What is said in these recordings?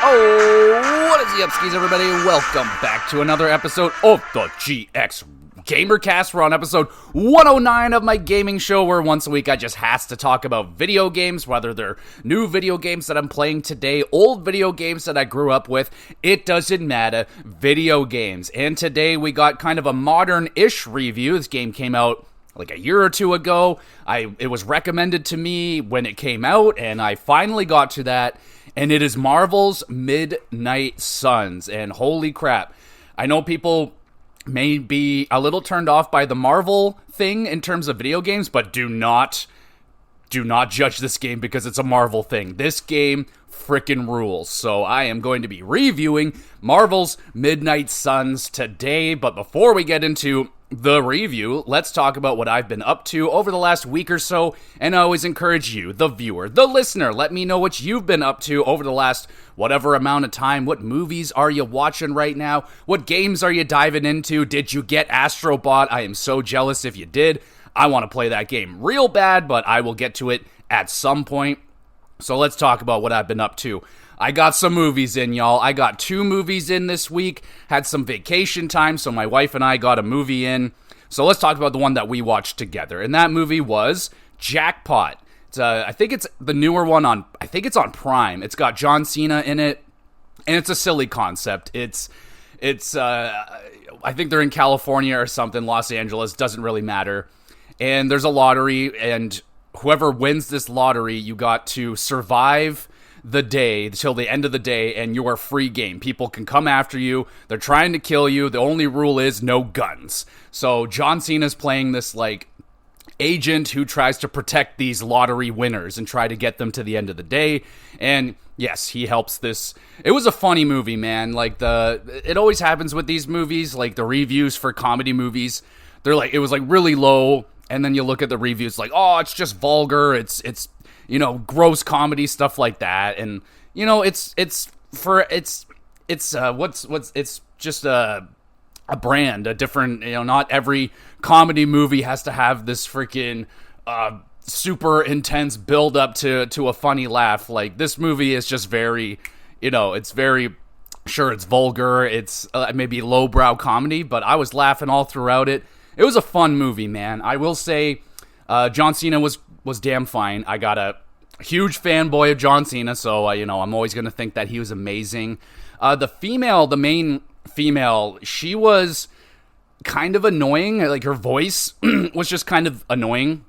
Oh, what is the upskis, everybody? Welcome back to another episode of the GXGamerCast. We're on episode 109 of my gaming show, where once a week I just has to talk about video games, whether they're new video games that I'm playing today, old video games that I grew up with, it doesn't matter, video games. And today we got kind of a modern-ish review. This game came out like a year or two ago. It was recommended to me when it came out, and I finally got to that. And it is Marvel's Midnight Suns, and holy crap, I know people may be a little turned off by the Marvel thing in terms of video games, but do not judge this game because it's a Marvel thing. This game frickin' rules. So I am going to be reviewing Marvel's Midnight Suns today, but before we get into the review, let's talk about what I've been up to over the last week or so, and I always encourage you, the viewer, the listener, let me know what you've been up to over the last whatever amount of time. What movies are you watching right now? What games are you diving into? Did you get Astro Bot? I am so jealous if you did. I want to play that game real bad, but I will get to it at some point. So let's talk about what I've been up to. I got some movies in, y'all. I got 2 movies in this week. Had some vacation time, so my wife and I got a movie in. So let's talk about the one that we watched together. And that movie was Jackpot. I think it's the newer one on Prime. It's got John Cena in it, and it's a silly concept. It's I think they're in California or something, Los Angeles, doesn't really matter. And there's a lottery, and whoever wins this lottery, you got to survive the day till the end of the day, and you're free game. People can come after you. They're trying to kill you. The only rule is no guns. So John Cena's playing this like agent who tries to protect these lottery winners and try to get them to the end of the day. And yes, he helps this. It was a funny movie, man. Like it always happens with these movies, like the reviews for comedy movies, they're like, it was like really low, and then you look at the reviews like, oh, it's just vulgar, it's gross comedy, stuff like that. And it's just a brand, a different, not every comedy movie has to have this freaking super intense build up to a funny laugh. Like, this movie is just very, it's very, sure, it's vulgar, it's maybe lowbrow comedy, but I was laughing all throughout it. It was a fun movie, man. I will say John Cena was damn fine. I got a huge fanboy of John Cena, so I'm always going to think that he was amazing. The main female, she was kind of annoying. Like, her voice was just kind of annoying,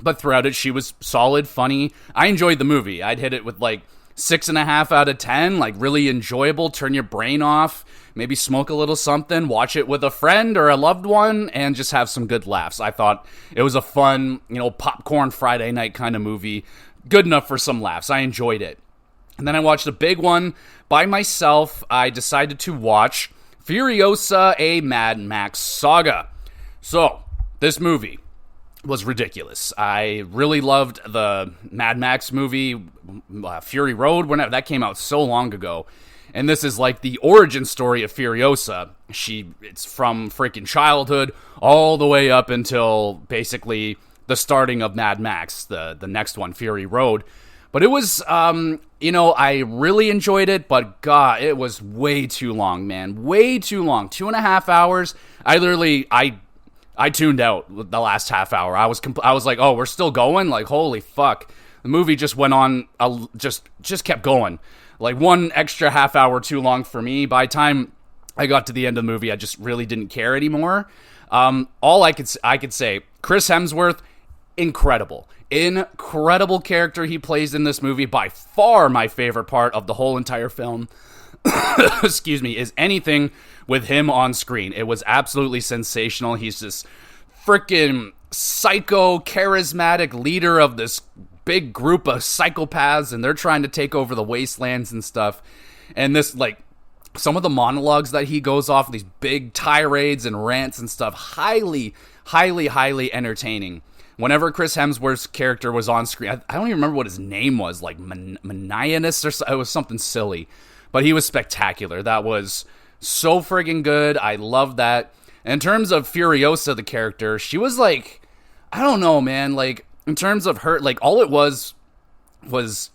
but throughout it, she was solid, funny. I enjoyed the movie. I'd hit it with like 6.5 out of 10, like really enjoyable. Turn your brain off, maybe smoke a little something, watch it with a friend or a loved one, and just have some good laughs. I thought it was a fun, popcorn Friday night kind of movie. Good enough for some laughs. I enjoyed it. And then I watched a big one by myself. I decided to watch Furiosa, a Mad Max saga. So, this movie was ridiculous. I really loved the Mad Max movie, Fury Road, whenever that came out so long ago. And this is like the origin story of Furiosa. It's from freaking childhood all the way up until basically the starting of Mad Max, the next one, Fury Road. But it was, I really enjoyed it, but God, it was way too long, man. Way too long. 2.5 hours. I tuned out the last half hour. I was like, oh, we're still going? Like, holy fuck. The movie just went on, just kept going. Like, one extra half hour too long for me. By the time I got to the end of the movie, I just really didn't care anymore. All I could say, Chris Hemsworth, incredible character he plays in this movie. By far my favorite part of the whole entire film excuse me, is anything with him on screen. It was absolutely sensational. He's this freaking psycho charismatic leader of this big group of psychopaths, and they're trying to take over the wastelands and stuff. And this, like, some of the monologues that he goes off, these big tirades and rants and stuff, highly entertaining. Whenever Chris Hemsworth's character was on screen, I don't even remember what his name was, like Manianus or so, it was something silly. But he was spectacular. That was so friggin' good. I love that. In terms of Furiosa, the character, she was like, I don't know, man, like, in terms of her, like, all it was was,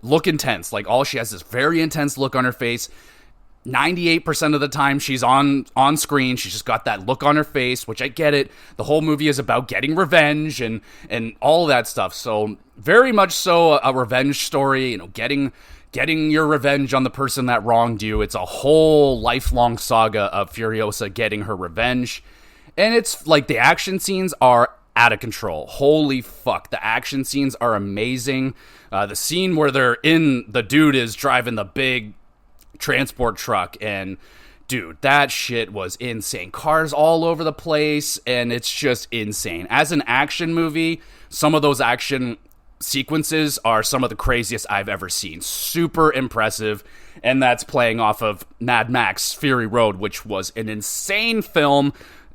look intense. Like, all she has this very intense look on her face. 98% of the time she's on screen, she's just got that look on her face, which I get it. The whole movie is about getting revenge and all that stuff. So very much so a revenge story, getting your revenge on the person that wronged you. It's a whole lifelong saga of Furiosa getting her revenge. And it's like the action scenes are out of control. Holy fuck. The action scenes are amazing. The scene where the dude is driving the big transport truck, and dude, that shit was insane. Cars all over the place, and it's just insane. As an action movie, some of those action sequences are some of the craziest I've ever seen. Super impressive, and that's playing off of Mad Max Fury Road, which was an insane film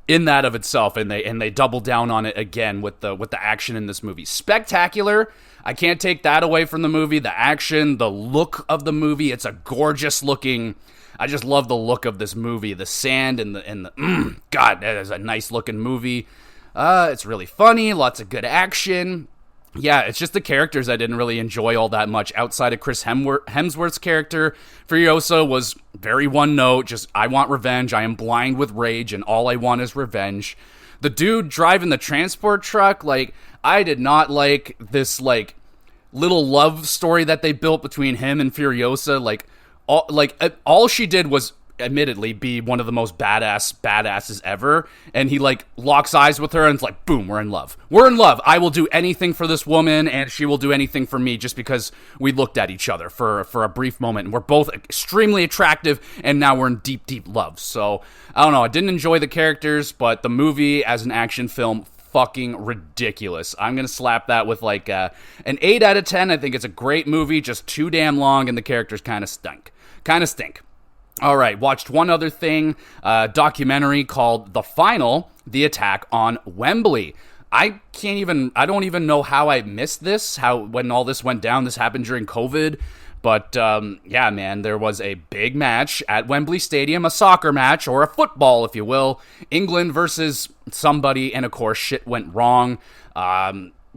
in that of itself, and they double down on it again with the action in this movie. Spectacular. I can't take that away from the movie. The action, the look of the movie, it's a gorgeous looking. I just love the look of this movie. The sand and the God, that is a nice looking movie. It's really funny, lots of good action. Yeah, it's just the characters I didn't really enjoy all that much. Outside of Chris Hemsworth's character, Furiosa was very one note, just, I want revenge, I am blind with rage, and all I want is revenge. The dude driving the transport truck, like, I did not like this, like, little love story that they built between him and Furiosa. All she did was, admittedly, be one of the most badasses ever, and he, like, locks eyes with her, and it's like, boom, we're in love. I will do anything for this woman, and she will do anything for me, just because we looked at each other for a brief moment, and we're both extremely attractive, and now we're in deep, deep love. So, I don't know, I didn't enjoy the characters, but the movie, as an action film, fucking ridiculous. I'm gonna slap that with, like, an 8 out of 10. I think it's a great movie, just too damn long, and the characters kind of stink. All right, watched one other thing, a documentary called The Final, The Attack on Wembley. I don't even know how I missed this, when all this went down. This happened during COVID, but yeah, man, there was a big match at Wembley Stadium, a soccer match, or a football, if you will, England versus somebody, and of course, shit went wrong.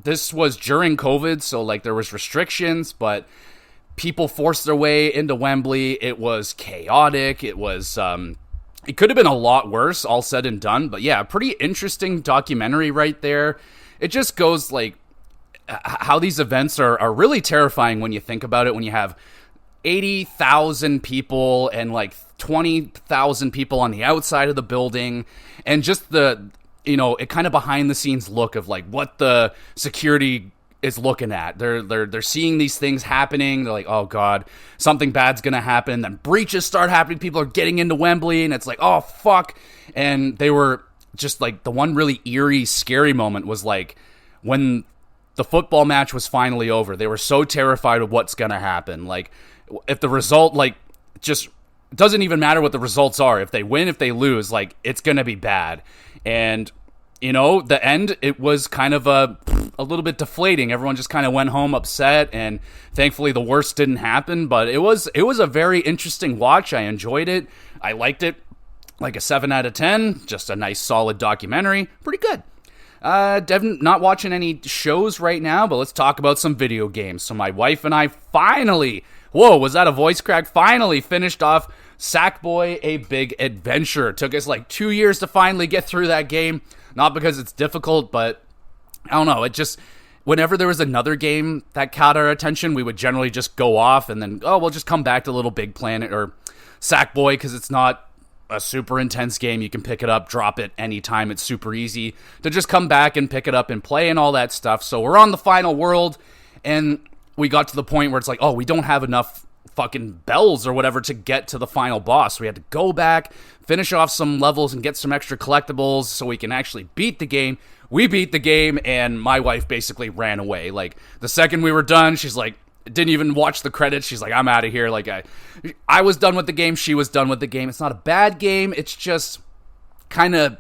This was during COVID, so, like, there was restrictions, but people forced their way into Wembley. It was chaotic. It was, it could have been a lot worse, all said and done. But yeah, pretty interesting documentary right there. It just goes, like, how these events are really terrifying when you think about it. When you have 80,000 people and, like, 20,000 people on the outside of the building, and just the, it kind of behind the scenes look of, like, what the security is looking at. They're seeing these things happening. They're like, oh god, something bad's gonna happen. Then breaches start happening. People are getting into Wembley, and it's like, oh fuck. And they were just, like, the one really eerie, scary moment was, like, when the football match was finally over. They were so terrified of what's gonna happen. Like, if the result, like, just doesn't even matter what the results are. If they win, if they lose, like, it's gonna be bad. And the end, it was kind of a little bit deflating. Everyone just kind of went home upset, and thankfully the worst didn't happen, but it was a very interesting watch. I enjoyed it. I liked it. Like a 7 out of 10. Just a nice, solid documentary. Pretty good. Not watching any shows right now, but let's talk about some video games. So my wife and I finally, whoa, was that a voice crack? Finally finished off Sackboy: A Big Adventure. It took us like 2 years to finally get through that game. Not because it's difficult, but I don't know. It just, whenever there was another game that caught our attention, we would generally just go off and then, we'll just come back to Little Big Planet or Sackboy, because it's not a super intense game. You can pick it up, drop it anytime. It's super easy to just come back and pick it up and play and all that stuff. So we're on the final world, and we got to the point where it's like, oh, we don't have enough fucking bells or whatever to get to the final boss. We had to go back, finish off some levels, and get some extra collectibles so we can actually beat the game. We beat the game, and my wife basically ran away. Like, the second we were done, she's like, didn't even watch the credits. She's like, I'm out of here. Like, I was done with the game. She was done with the game. It's not a bad game. It's just kind of,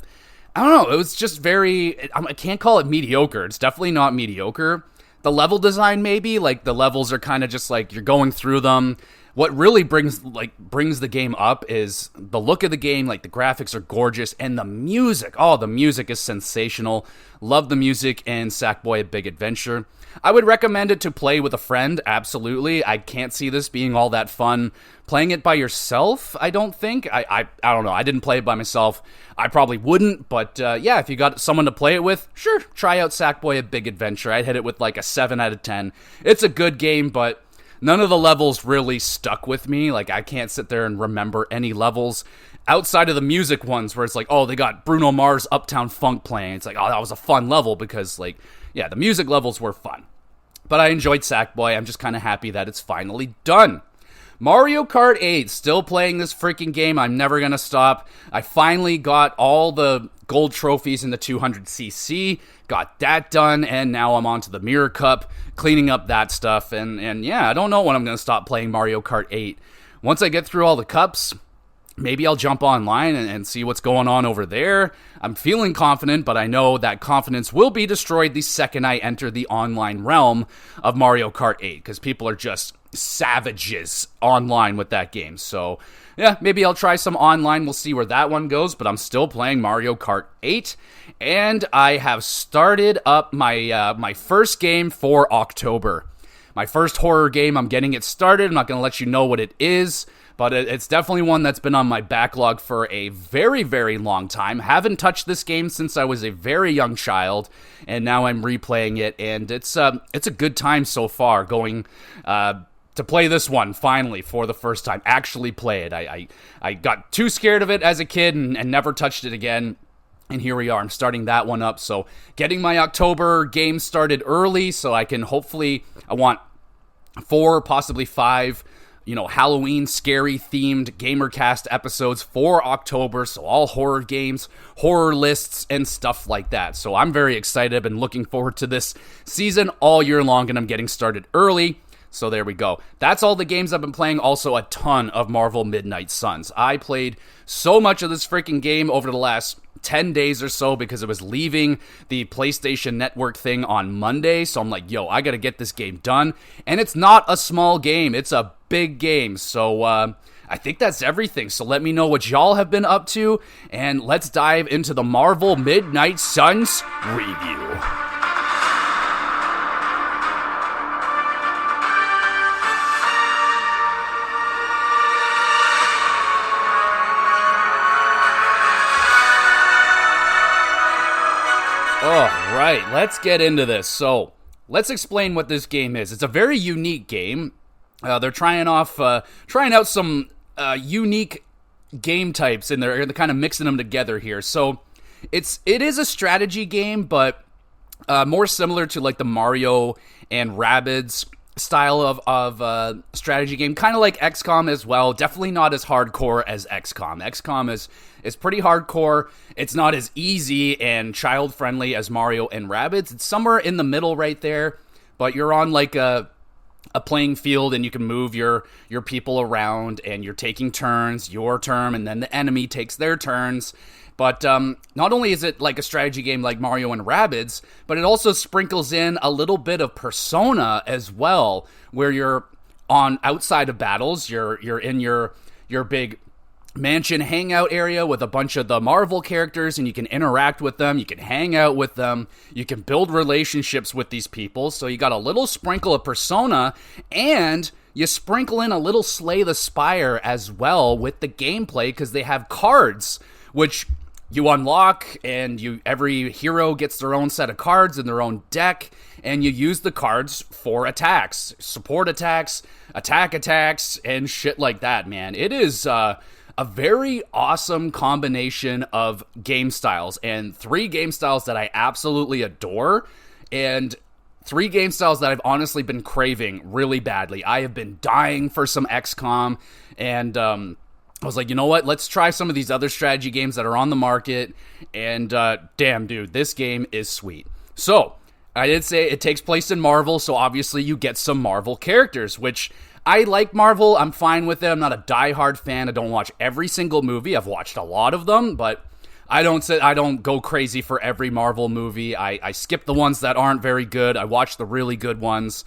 I don't know. It was just very, I can't call it mediocre. It's definitely not mediocre. The level design, maybe, like, the levels are kind of just like, you're going through them. What really brings the game up is the look of the game. Like, the graphics are gorgeous, and the music. Oh, the music is sensational. Love the music in Sackboy: A Big Adventure. I would recommend it to play with a friend, absolutely. I can't see this being all that fun. Playing it by yourself, I don't think. I don't know. I didn't play it by myself. I probably wouldn't, but yeah, if you got someone to play it with, sure, try out Sackboy: A Big Adventure. I'd hit it with like a 7 out of 10. It's a good game, but none of the levels really stuck with me. Like, I can't sit there and remember any levels outside of the music ones where it's like, oh, they got Bruno Mars' Uptown Funk playing. It's like, oh, that was a fun level because, like, yeah, the music levels were fun. But I enjoyed Sackboy. I'm just kind of happy that it's finally done. Mario Kart 8, still playing this freaking game. I'm never going to stop. I finally got all the gold trophies in the 200cc, got that done, and now I'm on to the Mirror Cup, cleaning up that stuff. And yeah, I don't know when I'm going to stop playing Mario Kart 8. Once I get through all the cups, maybe I'll jump online and see what's going on over there. I'm feeling confident, but I know that confidence will be destroyed the second I enter the online realm of Mario Kart 8, because people are just savages online with that game. So yeah, maybe I'll try some online. We'll see where that one goes, but I'm still playing Mario Kart 8, and I have started up my first game for October. My first horror game. I'm getting it started. I'm not going to let you know what it is, but it's definitely one that's been on my backlog for a very, very long time. Haven't touched this game since I was a very young child, and now I'm replaying it, and it's a good time so far going to play this one, finally, for the first time. Actually play it. I got too scared of it as a kid and never touched it again. And here we are. I'm starting that one up. So getting my October game started early so I can hopefully, I want 4, possibly 5, Halloween scary themed GamerCast episodes for October. So all horror games, horror lists, and stuff like that. So I'm very excited. I've been looking forward to this season all year long, and I'm getting started early. So there we go. That's all the games I've been playing. Also a ton of Marvel Midnight Suns. I played so much of this freaking game over the last 10 days or so because it was leaving the PlayStation Network thing on Monday. So I'm like, yo, I gotta get this game done. And it's not a small game. It's a big game. So I think that's everything. So let me know what y'all have been up to. And let's dive into the Marvel Midnight Suns review. All right, let's get into this. So, let's explain what this game is. It's a very unique game. They're trying out some unique game types, and they're kind of mixing them together here. So, it is a strategy game, but more similar to like the Mario and Rabbids style of strategy game, kind of like XCOM as well. Definitely not as hardcore as XCOM. XCOM is pretty hardcore. It's not as easy and child friendly as Mario and Rabbids. It's somewhere in the middle right there, but you're on like a playing field, and you can move your people around, and you're taking turns, your turn, and then the enemy takes their turns. But not only is it like a strategy game like Mario and Rabbids, but it also sprinkles in a little bit of Persona as well, where you're on outside of battles. You're in your big mansion hangout area with a bunch of the Marvel characters, and you can interact with them, you can hang out with them, you can build relationships with these people. So you got a little sprinkle of Persona, and you sprinkle in a little Slay the Spire as well with the gameplay, because they have cards, which you unlock, and every hero gets their own set of cards in their own deck, and you use the cards for attacks, support attacks, attack attacks, and shit like that, man. It is a very awesome combination of game styles, and 3 game styles that I absolutely adore, and 3 game styles that I've honestly been craving really badly. I have been dying for some XCOM, and I was like, you know what? Let's try some of these other strategy games that are on the market. And damn, dude, this game is sweet. So, I did say it takes place in Marvel, so obviously you get some Marvel characters, which I like Marvel. I'm fine with it. I'm not a diehard fan. I don't watch every single movie. I've watched a lot of them, but I don't go crazy for every Marvel movie. I skip the ones that aren't very good. I watch the really good ones.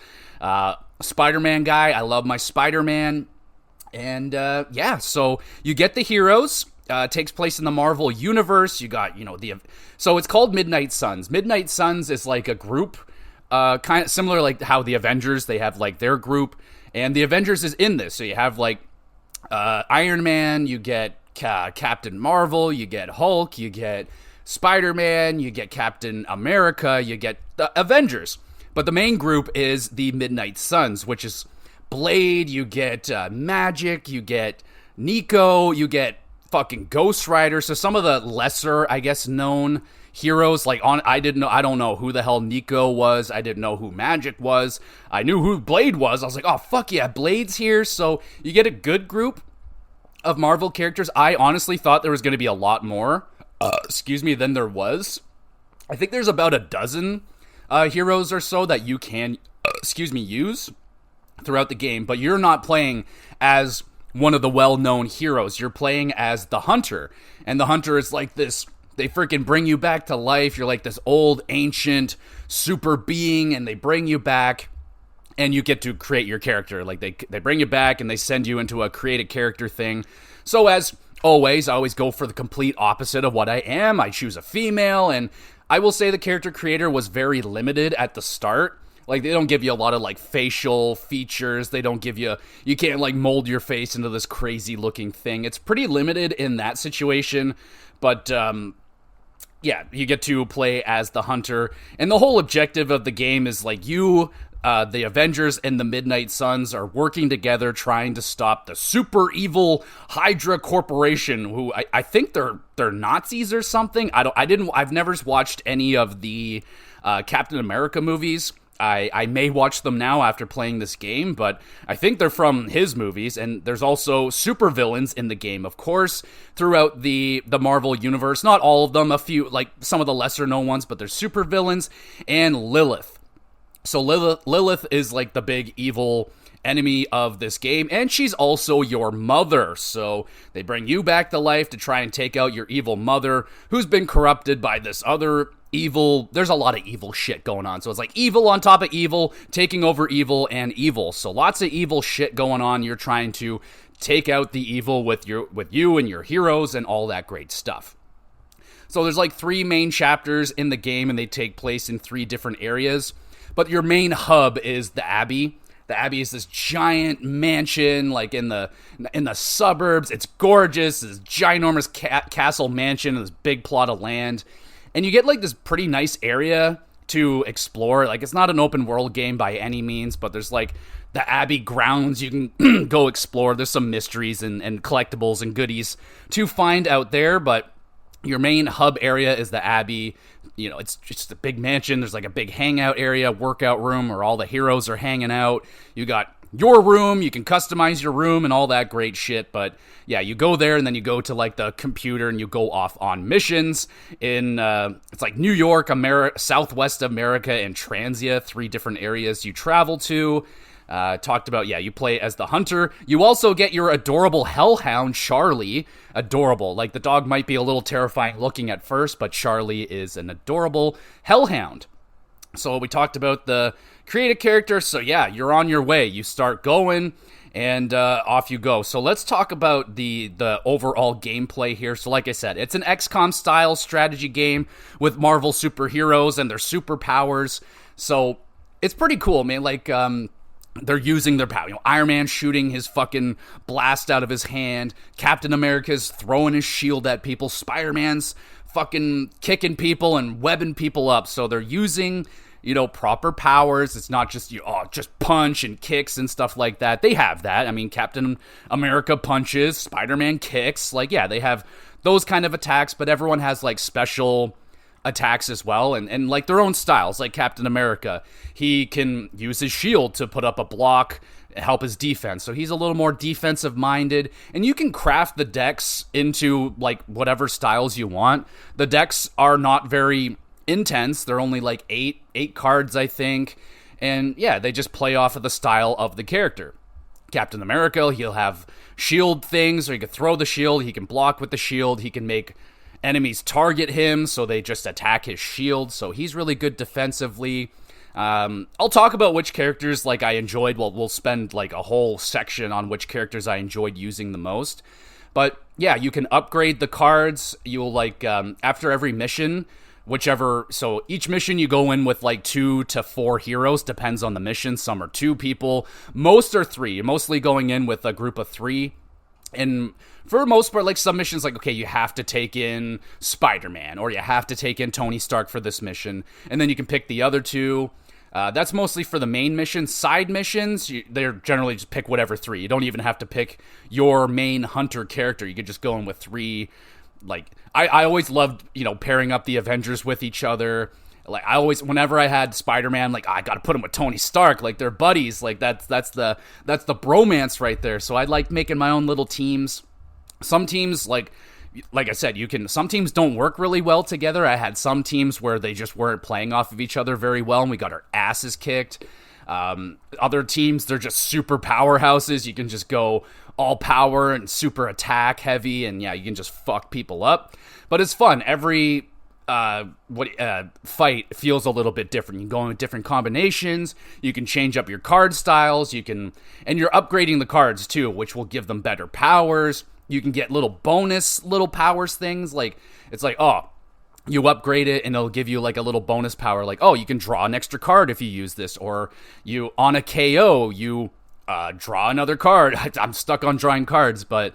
Spider-Man guy. I love my Spider-Man. And, yeah, so you get the heroes. It takes place in the Marvel universe. You got, so it's called Midnight Suns. Midnight Suns is like a group kind of similar like how the Avengers, they have like their group, and the Avengers is in this. So you have like Iron Man, you get Captain Marvel, you get Hulk, you get Spider-Man, you get Captain America, you get the Avengers. But the main group is the Midnight Suns, which is Blade, you get Magic, you get Nico, you get fucking Ghost Rider. So some of the lesser, I guess, known heroes, like I don't know who the hell Nico was. I didn't know who Magic was. I knew who Blade was. I was like, oh fuck yeah, Blade's here. So you get a good group of Marvel characters. I honestly thought there was going to be a lot more, than there was. I think there's about a dozen heroes or so that you can, use throughout the game, but you're not playing as one of the well-known heroes. You're playing as the Hunter, and the Hunter is like this, they freaking bring you back to life. You're like this old, ancient, super being, and they bring you back, and you get to create your character. Like, they bring you back, and they send you into a create a character thing. So as always, I always go for the complete opposite of what I am. I choose a female, and I will say the character creator was very limited at the start. Like, they don't give you a lot of, like, facial features. They don't give you can't, like, mold your face into this crazy-looking thing. It's pretty limited in that situation, but, yeah, you get to play as the Hunter, and the whole objective of the game is, like, the Avengers and the Midnight Suns are working together trying to stop the super evil Hydra Corporation, who I think they're Nazis or something. I've never watched any of the Captain America movies. I may watch them now after playing this game, but I think they're from his movies, and there's also supervillains in the game, of course, throughout the Marvel universe. Not all of them, a few, like some of the lesser-known ones, but there's supervillains, and Lilith. So Lilith is like the big evil enemy of this game, and she's also your mother. So they bring you back to life to try and take out your evil mother, who's been corrupted by this other evil. There's a lot of evil shit going on. So it's like evil on top of evil, taking over evil and evil. So lots of evil shit going on. You're trying to take out the evil with you and your heroes and all that great stuff. So there's like 3 main chapters in the game, and they take place in 3 different areas. But your main hub is the Abbey. The Abbey is this giant mansion, like in the suburbs. It's gorgeous. This ginormous castle mansion, this big plot of land. And you get like this pretty nice area to explore. Like, it's not an open world game by any means, but there's like the Abbey grounds you can go explore. There's some mysteries and collectibles and goodies to find out there, but your main hub area is the Abbey. You know, it's just a big mansion. There's like a big hangout area, workout room where all the heroes are hanging out. You got your room, you can customize your room and all that great shit. But yeah, you go there and then you go to like the computer and you go off on missions in, it's like New York, Southwest America, and Transia, 3 different areas you travel to. Talked about, you play as the Hunter. You also get your adorable hellhound, Charlie. Adorable. Like, the dog might be a little terrifying looking at first, but Charlie is an adorable hellhound. So we talked about the creative character. So yeah, you're on your way. You start going, and off you go. So let's talk about the overall gameplay here. So like I said, it's an XCOM-style strategy game with Marvel superheroes and their superpowers. So it's pretty cool, man. Like, they're using their power. You know, Iron Man shooting his fucking blast out of his hand. Captain America's throwing his shield at people. Spider-Man's fucking kicking people and webbing people up. So they're using, you know, proper powers. It's not just just punch and kicks and stuff like that. They have that. I mean, Captain America punches, Spider-Man kicks. Like, yeah, they have those kind of attacks, but everyone has like special attacks as well, and like their own styles. Like Captain America, he can use his shield to put up a block, help his defense, so he's a little more defensive minded, and you can craft the decks into like whatever styles you want. The decks are not very intense. They're only like eight cards, I think, and yeah, they just play off of the style of the character. Captain America, he'll have shield things, or he can throw the shield, he can block with the shield, he can make enemies target him, so they just attack his shield, so he's really good defensively. I'll talk about which characters like I enjoyed. Well, we'll spend like a whole section on which characters I enjoyed using the most. But yeah, you can upgrade the cards. You'll like, after every mission, whichever. So each mission you go in with like 2 to 4 heroes, depends on the mission. Some are 2 people, most are 3. You're mostly going in with a group of 3. And for the most part, like some missions, like, okay, you have to take in Spider-Man or you have to take in Tony Stark for this mission. And then you can pick the other 2. That's mostly for the main mission. Side missions, they're generally just pick whatever 3. You don't even have to pick your main hunter character. You could just go in with 3. Like, I always loved, pairing up the Avengers with each other. Like, whenever I had Spider-Man, like, I gotta put him with Tony Stark. Like, they're buddies. Like, that's the bromance right there. So I like making my own little teams. Some teams, like I said, some teams don't work really well together. I had some teams where they just weren't playing off of each other very well, and we got our asses kicked. Other teams, they're just super powerhouses. You can just go all power and super attack heavy, and yeah, you can just fuck people up. But it's fun. Every fight feels a little bit different. You can go in with different combinations. You can change up your card styles. And you're upgrading the cards too, which will give them better powers. You can get little powers things. Like, it's like, oh, you upgrade it and it'll give you like a little bonus power. Like, oh, you can draw an extra card if you use this, or you on a KO, you draw another card. I'm stuck on drawing cards, but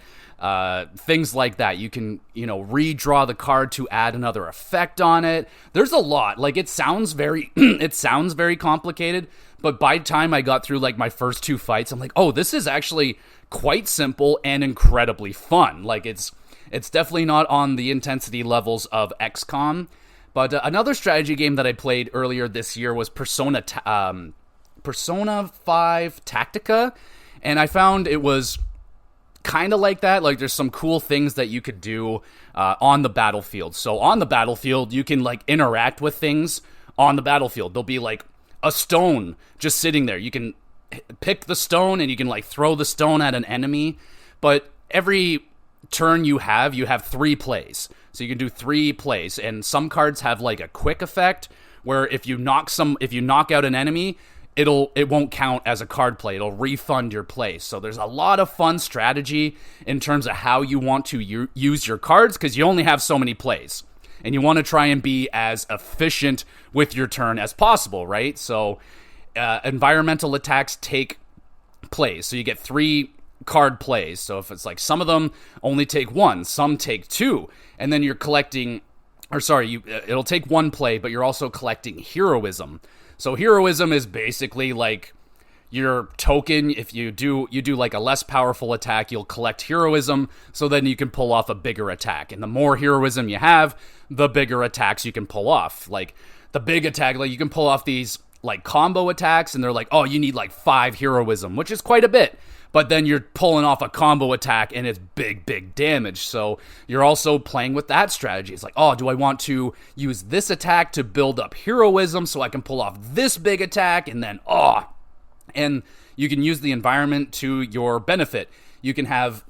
things like that. You can, redraw the card to add another effect on it. There's a lot. Like, it sounds very complicated, but by the time I got through like my first 2 fights, I'm like, oh, this is actually quite simple and incredibly fun. Like, it's definitely not on the intensity levels of XCOM. But another strategy game that I played earlier this year was Persona 5 Tactica, and I found it was kind of like that. Like, there's some cool things that you could do on the battlefield. So on the battlefield, you can like interact with things on the battlefield. There'll be like a stone just sitting there. You can pick the stone and you can like throw the stone at an enemy, but every turn you have 3 plays. So you can do 3 plays, and some cards have like a quick effect where if you knock out an enemy, it won't count as a card play. It'll refund your play. So there's a lot of fun strategy in terms of how you want to use your cards, because you only have so many plays, and you want to try and be as efficient with your turn as possible, right? So environmental attacks take plays. So you get 3 card plays. So if it's like some of them only take 1, some take 2, and then you're collecting, it'll take 1 play, but you're also collecting heroism. So heroism is basically like your token. If you do like a less powerful attack, you'll collect heroism, so then you can pull off a bigger attack. And the more heroism you have, the bigger attacks you can pull off. Like the big attack, like you can pull off these like combo attacks, and they're like, oh, you need like 5 heroism, which is quite a bit. But then you're pulling off a combo attack and it's big damage. So you're also playing with that strategy. It's like, oh, do I want to use this attack to build up heroism so I can pull off this big attack? And then, and you can use the environment to your benefit. You can have,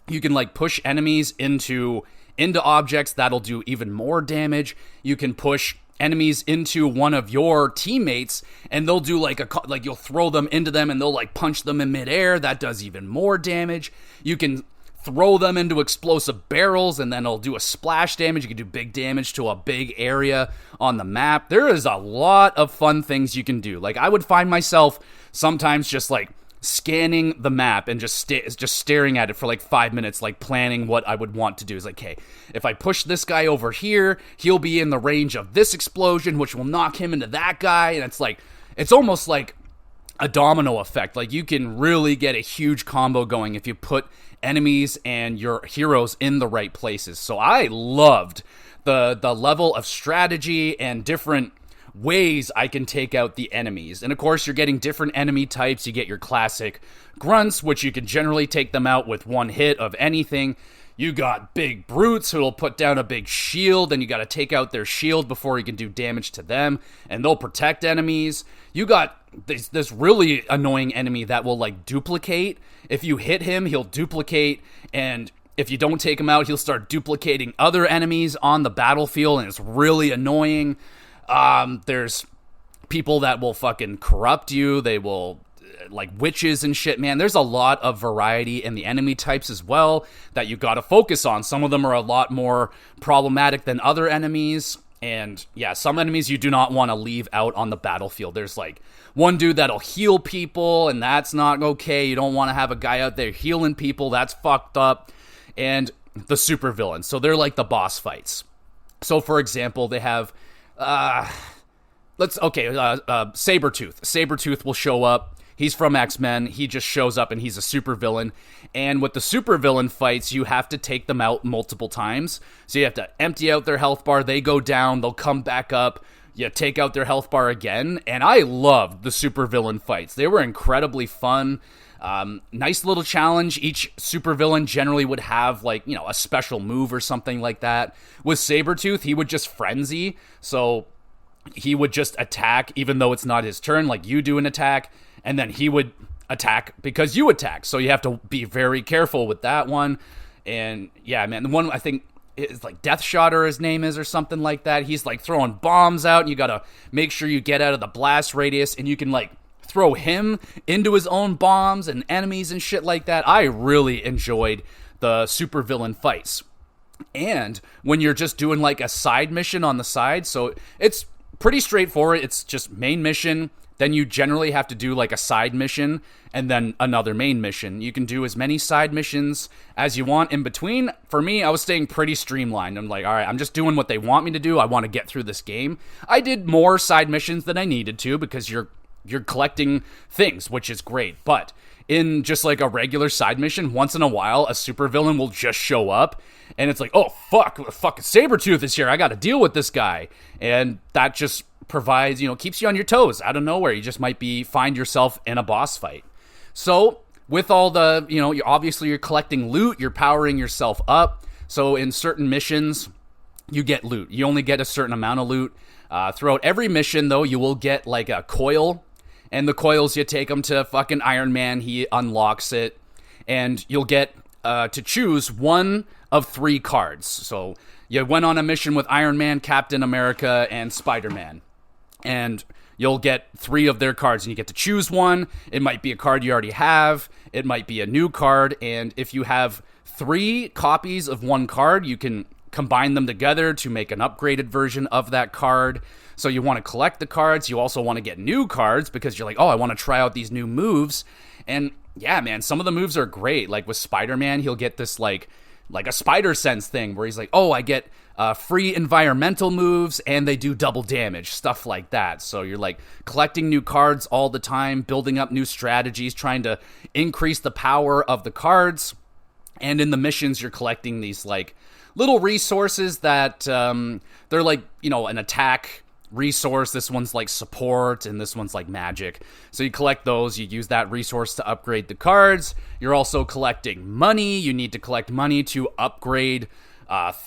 you can like push enemies into objects that'll do even more damage. You can push enemies into one of your teammates, and they'll do like you'll throw them into them and they'll like punch them in midair. That does even more damage. You can throw them into explosive barrels, and then it'll do a splash damage. You can do big damage to a big area on the map. There is a lot of fun things you can do. Like, I would find myself sometimes just like scanning the map and just staring at it for like 5 minutes, like planning what I would want to do. Is like, okay, if I push this guy over here, he'll be in the range of this explosion, which will knock him into that guy. And it's like, it's almost like a domino effect. Like, you can really get a huge combo going if you put enemies and your heroes in the right places. So I loved the level of strategy and different ways I can take out the enemies. And of course, you're getting different enemy types. You get your classic grunts, which you can generally take them out with 1 hit of anything. You got big brutes who'll put down a big shield, and you got to take out their shield before you can do damage to them, and they'll protect enemies. You got this really annoying enemy that will like duplicate. If you hit him, he'll duplicate, and if you don't take him out, he'll start duplicating other enemies on the battlefield, and it's really annoying. There's people that will fucking corrupt you. They will, like, witches and shit, man. There's a lot of variety in the enemy types as well that you gotta focus on. Some of them are a lot more problematic than other enemies. And yeah, some enemies you do not want to leave out on the battlefield. There's like one dude that'll heal people, and that's not okay. You don't want to have a guy out there healing people. That's fucked up. And the supervillains. So they're like the boss fights. So for example, they have Sabretooth. Sabretooth will show up. He's from X-Men. He just shows up and he's a supervillain. And with the supervillain fights, you have to take them out multiple times. So you have to empty out their health bar. They go down. They'll come back up. You take out their health bar again. And I loved the supervillain fights. They were incredibly fun. Nice little challenge. Each supervillain generally would have like, a special move or something like that. With Sabretooth, he would just frenzy. So he would just attack even though it's not his turn. Like you do an attack. And then he would attack because you attack. So you have to be very careful with that one. And yeah, man, the one I think is like Deathshot or his name is or something like that. He's like throwing bombs out and you got to make sure you get out of the blast radius and you can like throw him into his own bombs and enemies and shit like that. I really enjoyed the supervillain fights. And when you're just doing like a side mission on the side, so it's pretty straightforward. It's just main mission. Then you generally have to do like a side mission and then another main mission. You can do as many side missions as you want in between. For me, I was staying pretty streamlined. I'm like, all right, I'm just doing what they want me to do. I want to get through this game. I did more side missions than I needed to because you're collecting things, which is great. But in just like a regular side mission, once in a while, a supervillain will just show up. And it's like, oh, fucking Sabretooth is here. I got to deal with this guy. And that just provides, keeps you on your toes out of nowhere. You just might find yourself in a boss fight. So with all the, you're collecting loot, you're powering yourself up. So in certain missions, you get loot. You only get a certain amount of loot. Throughout every mission, though, you will get like a coil. And the coils, you take them to fucking Iron Man. He unlocks it. And you'll get to choose one of 3 cards. So you went on a mission with Iron Man, Captain America, and Spider-Man. And you'll get 3 of their cards, and you get to choose one. It might be a card you already have. It might be a new card. And if you have 3 copies of one card, you can combine them together to make an upgraded version of that card. So you want to collect the cards. You also want to get new cards because you're like, oh, I want to try out these new moves. And yeah, man, some of the moves are great. Like with Spider-Man, he'll get this like a spider sense thing where he's like, oh, I get free environmental moves and they do double damage, stuff like that. So you're like collecting new cards all the time, building up new strategies, trying to increase the power of the cards. And in the missions, you're collecting these like little resources that they're like, an attack resource. This one's like support and this one's like magic. So you collect those. You use that resource to upgrade the cards. You're also collecting money. You need to collect money to upgrade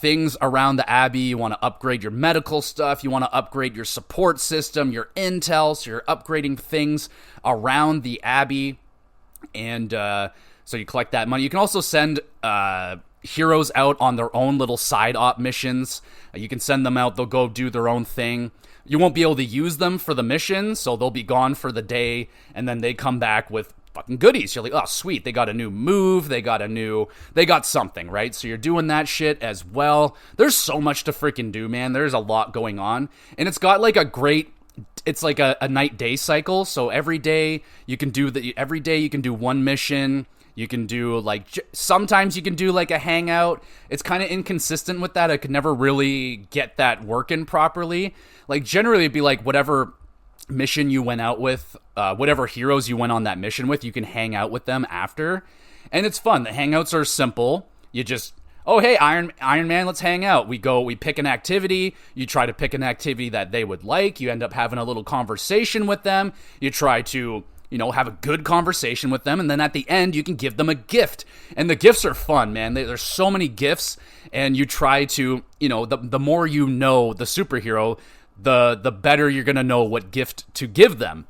things around the Abbey. You want to upgrade your medical stuff. You want to upgrade your support system, your intel. So you're upgrading things around the Abbey. And so you collect that money. You can also send heroes out on their own little side op missions. You can send them out. They'll go do their own thing. You won't be able to use them for the mission, so they'll be gone for the day, and then they come back with fucking goodies. You're like, oh, sweet, they got a new move, they got something, right? So you're doing that shit as well. There's so much to freaking do, man. There's a lot going on, and it's got like it's like a night-day cycle, so every day you can do one mission. You can do sometimes you can do like a hangout. It's kind of inconsistent with that. I could never really get that working properly. Like generally it'd be like whatever mission you went out with, whatever heroes you went on that mission with, you can hang out with them after. And it's fun. The hangouts are simple. You just, oh, hey, Iron Man, let's hang out. We pick an activity. You try to pick an activity that they would like. You end up having a little conversation with them. You try to have a good conversation with them, and then at the end, you can give them a gift. And the gifts are fun, man. There's so many gifts, and you try to, the more you know the superhero, the better you're going to know what gift to give them.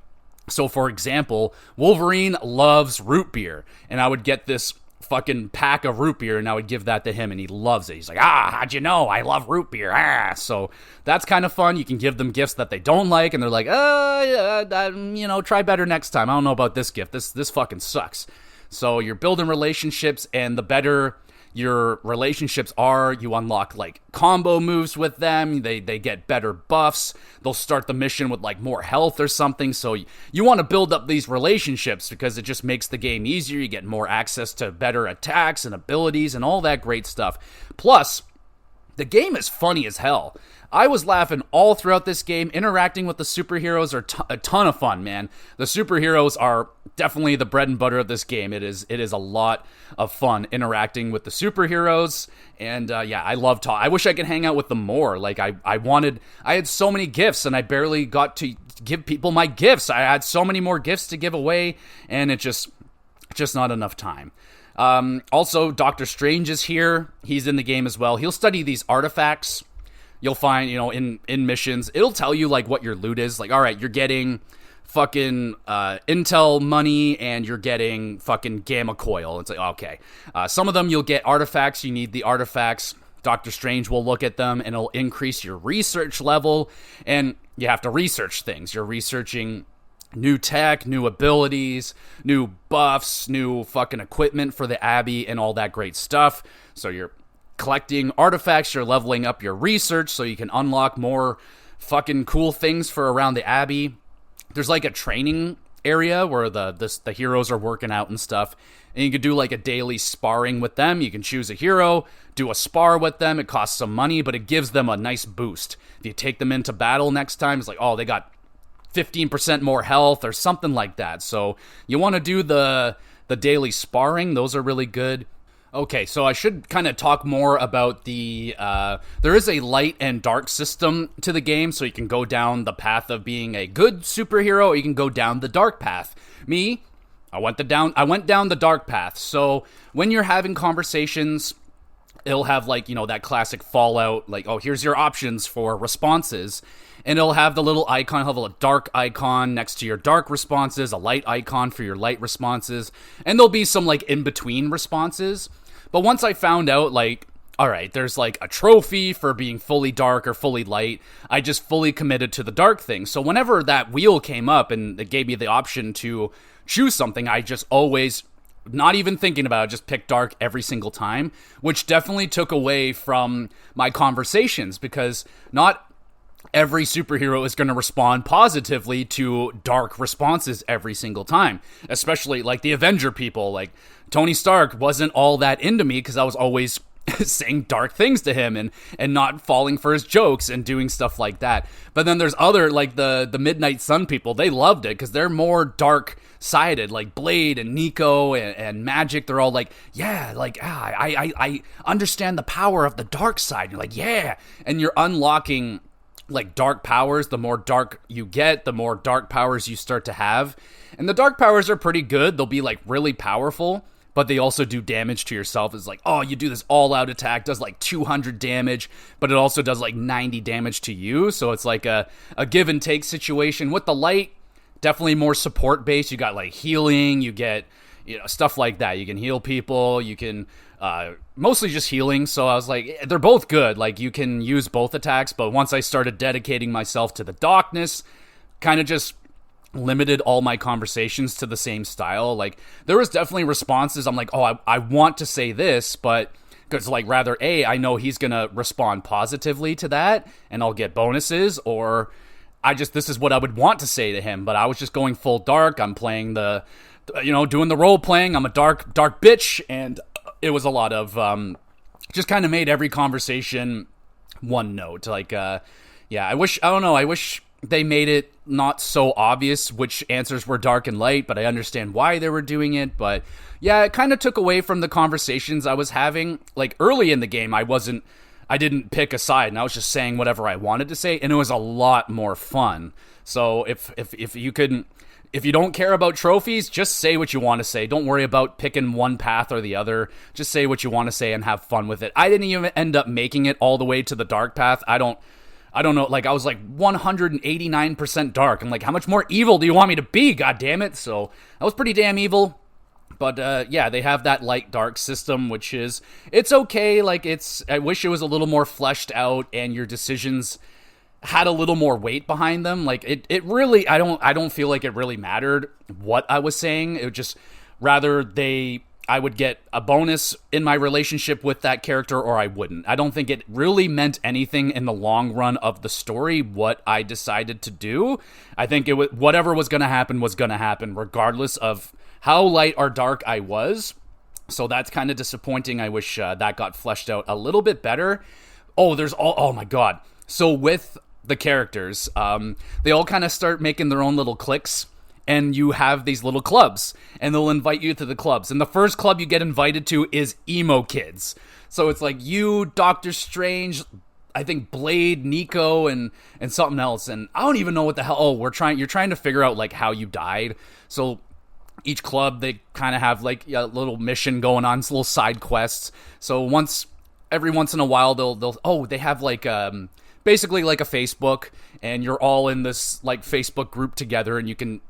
So, for example, Wolverine loves root beer, and I would get this fucking pack of root beer, and I would give that to him, and he loves it. He's like, how'd you know? I love root beer. So that's kind of fun. You can give them gifts that they don't like, and they're like, try better next time. I don't know about this gift. This fucking sucks. So you're building relationships, and the better your relationships are. You unlock like combo moves with them. They get better buffs. They'll start the mission with like more health or something. So you want to build up these relationships because it just makes the game easier. You get more access to better attacks and abilities and all that great stuff. Plus, the game is funny as hell. I was laughing all throughout this game. Interacting with the superheroes are a ton of fun, man. The superheroes are definitely the bread and butter of this game. It is a lot of fun interacting with the superheroes. And yeah, I love talk. I wish I could hang out with them more. Like I had so many gifts and I barely got to give people my gifts. I had so many more gifts to give away and it just not enough time. Also, Doctor Strange is here. He's in the game as well. He'll study these artifacts. You'll find, in missions, it'll tell you, like, what your loot is. Like, all right, you're getting fucking intel money and you're getting fucking gamma coil. It's like, okay. Some of them you'll get artifacts. You need the artifacts. Doctor Strange will look at them and it'll increase your research level. And you have to research things. You're researching new tech, new abilities, new buffs, new fucking equipment for the Abbey and all that great stuff. So you're collecting artifacts, you're leveling up your research so you can unlock more fucking cool things for around the Abbey. There's like a training area where the heroes are working out and stuff, and you can do like a daily sparring with them. You can choose a hero, do a spar with them. It costs some money, but it gives them a nice boost. If you take them into battle next time, it's like, oh, they got 15% more health or something like that. So you want to do the daily sparring. Those are really good. Okay, so I should kind of talk more about there is a light and dark system to the game, so you can go down the path of being a good superhero, or you can go down the dark path. Me, I went down the dark path. So when you're having conversations, it'll have like, that classic Fallout, like, oh, here's your options for responses. And it'll have the little icon, have a dark icon next to your dark responses, a light icon for your light responses, and there'll be some, like, in-between responses. But once I found out, like, all right, there's, like, a trophy for being fully dark or fully light, I just fully committed to the dark thing. So whenever that wheel came up and it gave me the option to choose something, I just always, not even thinking about it, just pick dark every single time, which definitely took away from my conversations, because not every superhero is going to respond positively to dark responses every single time, especially like the Avenger people. Like Tony Stark wasn't all that into me because I was always saying dark things to him and not falling for his jokes and doing stuff like that. But then there's other, like the Midnight Sun people. They loved it because they're more dark sided, like Blade and Nico and Magic. They're all like, yeah, like, I understand the power of the dark side. You're like, yeah. And you're unlocking like dark powers. The more dark you get, the more dark powers you start to have. And the dark powers are pretty good. They'll be like really powerful, but they also do damage to yourself. It's like, oh, you do this all-out attack, does like 200 damage, but it also does like 90 damage to you. So it's like a give and take situation. With the light, definitely more support based. You got like healing, you get, stuff like that. You can heal people, you can mostly just healing. So I was like, they're both good. Like you can use both attacks, but once I started dedicating myself to the darkness, kind of just limited all my conversations to the same style. Like there was definitely responses. I'm like, oh, I want to say this, but because like rather I know he's going to respond positively to that and I'll get bonuses, or this is what I would want to say to him. But I was just going full dark. I'm playing doing the role playing. I'm a dark bitch. And it was a lot of, just kind of made every conversation one note. Like, I wish they made it not so obvious which answers were dark and light, but I understand why they were doing it. But yeah, it kind of took away from the conversations I was having. Like early in the game, I didn't pick a side, and I was just saying whatever I wanted to say, and it was a lot more fun. So if you don't care about trophies, just say what you want to say. Don't worry about picking one path or the other. Just say what you want to say and have fun with it. I didn't even end up making it all the way to the dark path. I don't know. Like I was like 189% dark. I'm like, how much more evil do you want me to be? God damn it. So I was pretty damn evil. But yeah, they have that light dark system, which it's okay. Like I wish it was a little more fleshed out and your decisions had a little more weight behind them. Like it really, I don't feel like it really mattered what I was saying. It just rather they I would get a bonus in my relationship with that character or I wouldn't. I don't think it really meant anything in the long run of the story what I decided to do. I think it was whatever was going to happen regardless of how light or dark I was. So that's kind of disappointing. I wish that got fleshed out a little bit better. Oh my god. So with the characters, they all kind of start making their own little cliques. And you have these little clubs, and they'll invite you to the clubs. And the first club you get invited to is Emo Kids. So it's like you, Doctor Strange, I think Blade, Nico, and something else. And I don't even know what the hell. Oh, you're trying to figure out like how you died. So each club, they kind of have like a little mission going on, little side quests. So every once in a while, they have like basically like a Facebook, and you're all in this like Facebook group together, and you can.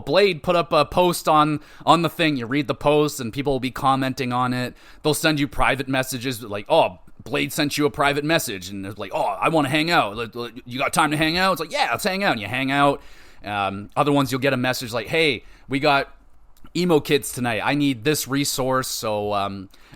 Blade put up a post on the thing. You read the post, and people will be commenting on it. They'll send you private messages like, oh, Blade sent you a private message. And it's like, oh, I want to hang out. You got time to hang out? It's like, yeah, let's hang out. And you hang out. Other ones, you'll get a message like, hey, we got Emo Kids tonight. I need this resource. So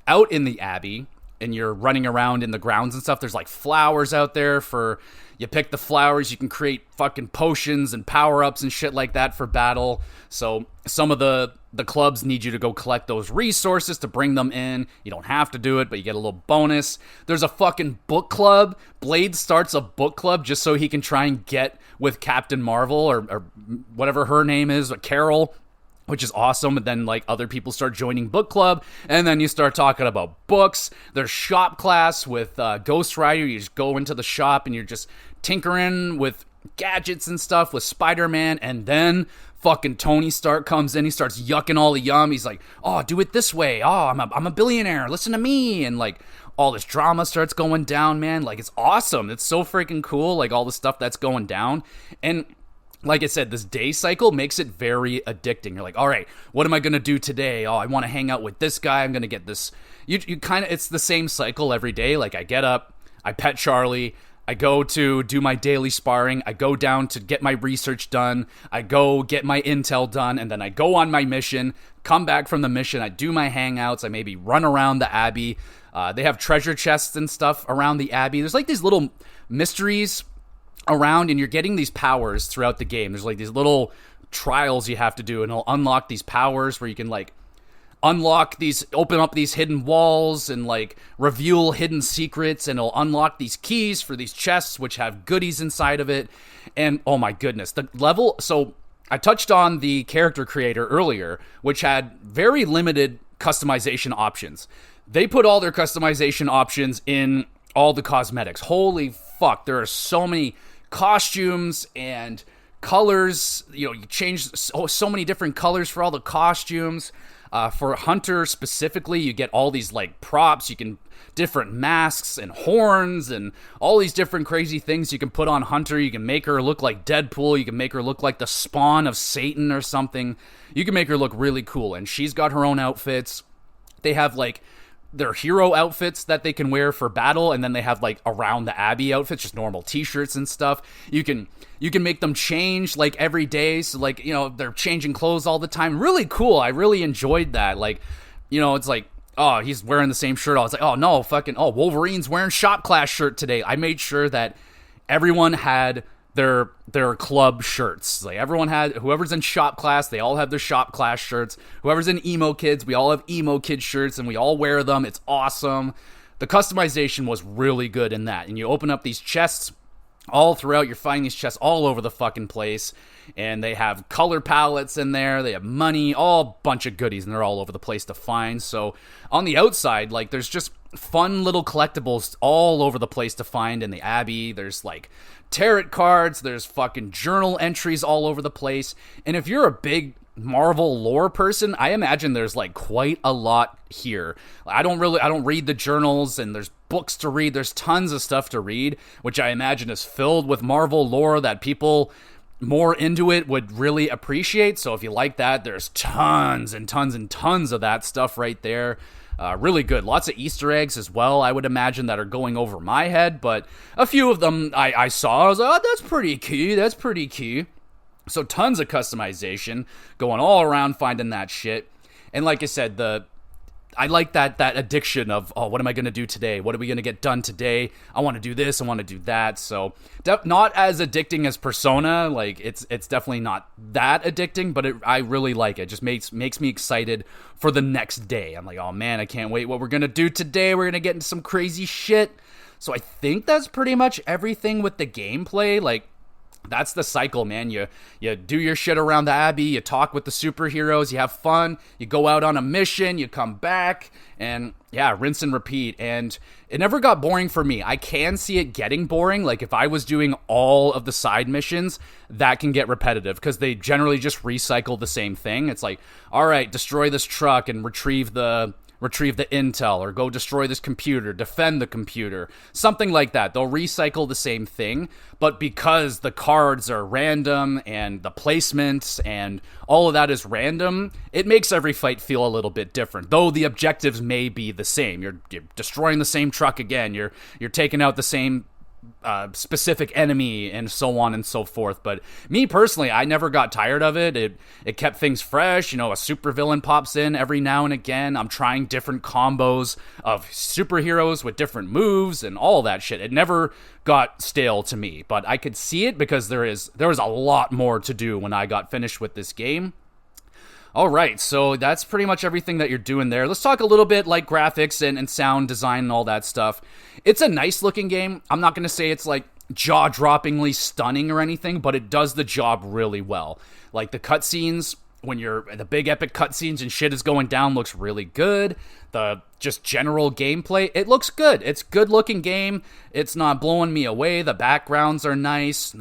out in the Abbey, and you're running around in the grounds and stuff, there's like flowers out there for... You pick the flowers, you can create fucking potions and power-ups and shit like that for battle. So some of the clubs need you to go collect those resources to bring them in. You don't have to do it, but you get a little bonus. There's a fucking book club. Blade starts a book club just so he can try and get with Captain Marvel or whatever her name is, Carol, which is awesome. And then like other people start joining book club, and then you start talking about books. There's shop class with Ghost Rider. You just go into the shop and you're just tinkering with gadgets and stuff with Spider-Man, and then fucking Tony Stark comes in. He starts yucking all the yum. He's like, oh, do it this way. Oh, I'm a billionaire. Listen to me. And like all this drama starts going down, man. Like it's awesome. It's so freaking cool. Like all the stuff that's going down. And like I said, this day cycle makes it very addicting. You're like, all right, what am I going to do today? Oh, I want to hang out with this guy. I'm going to get this. You kind of, it's the same cycle every day. Like I get up, I pet Charlie, I go to do my daily sparring, I go down to get my research done, I go get my intel done, and then I go on my mission, come back from the mission, I do my hangouts, I maybe run around the Abbey. They have treasure chests and stuff around the Abbey. There's like these little mysteries around, and you're getting these powers throughout the game. There's like these little trials you have to do, and it'll unlock these powers where you can like open up these hidden walls and like reveal hidden secrets, and it'll unlock these keys for these chests which have goodies inside of it. And oh my goodness, the level. So I touched on the character creator earlier, which had very limited customization options. They put all their customization options in all the cosmetics. Holy fuck, there are so many costumes and colors. You change so many different colors for all the costumes. For Hunter specifically, you get all these like props. You can different masks and horns and all these different crazy things you can put on Hunter. You can make her look like Deadpool. You can make her look like the spawn of Satan or something. You can make her look really cool. And she's got her own outfits. They have like their hero outfits that they can wear for battle, and then they have like around the Abbey outfits, just normal t-shirts and stuff. You can make them change like every day, so like they're changing clothes all the time. Really cool. I really enjoyed that. Like it's like, oh, he's wearing the same shirt. I was like, oh no, Wolverine's wearing shop class shirt today. I made sure that everyone had their club shirts. Like everyone had, whoever's in shop class, they all have their shop class shirts. Whoever's in Emo Kids, we all have Emo Kid shirts, and we all wear them. It's awesome. The customization was really good in that. And you open up these chests all throughout. You're finding these chests all over the fucking place, and they have color palettes in there. They have money, all bunch of goodies, and they're all over the place to find. So on the outside, like there's just fun little collectibles all over the place to find in the Abbey. There's like tarot cards, there's fucking journal entries all over the place. And if you're a big Marvel lore person, I imagine there's like quite a lot here. I don't read the journals, and there's books to read. There's tons of stuff to read, which I imagine is filled with Marvel lore that people more into it would really appreciate. So if you like that, there's tons and tons and tons of that stuff right there. Really good. Lots of Easter eggs as well, I would imagine, that are going over my head, but a few of them I saw. I was like, oh, that's pretty key. So tons of customization going all around finding that shit. And like I said, the I like that addiction of, oh, what am I going to do today? What are we going to get done today? I want to do this. I want to do that. So not as addicting as Persona. Like it's definitely not that addicting, but I really like it. Just makes me excited for the next day. I'm like, oh man, I can't wait what we're going to do today. We're going to get into some crazy shit. So I think that's pretty much everything with the gameplay. Like, that's the cycle, man. You do your shit around the Abbey, you talk with the superheroes, you have fun, you go out on a mission, you come back, and yeah, rinse and repeat. And it never got boring for me. I can see it getting boring. Like, if I was doing all of the side missions, that can get repetitive, because they generally just recycle the same thing. It's like, all right, destroy this truck and retrieve the intel, or go destroy this computer, defend the computer, something like that. They'll recycle the same thing, but because the cards are random and the placements and all of that is random, it makes every fight feel a little bit different, though the objectives may be the same. You're destroying the same truck again, you're taking out the same specific enemy, and so on and so forth. But me personally, I never got tired of it. It kept things fresh. You know, a supervillain pops in every now and again. I'm trying different combos of superheroes with different moves and all that shit. It never got stale to me, but I could see it because there was a lot more to do when I got finished with this game. All right, so that's pretty much everything that you're doing there. Let's talk a little bit like graphics and sound design and all that stuff. It's a nice looking game. I'm not going to say it's like jaw-droppingly stunning or anything, but it does the job really well. Like the cutscenes, when the big epic cutscenes and shit is going down, looks really good. The just general gameplay, it looks good. It's a good looking game. It's not blowing me away. The backgrounds are nice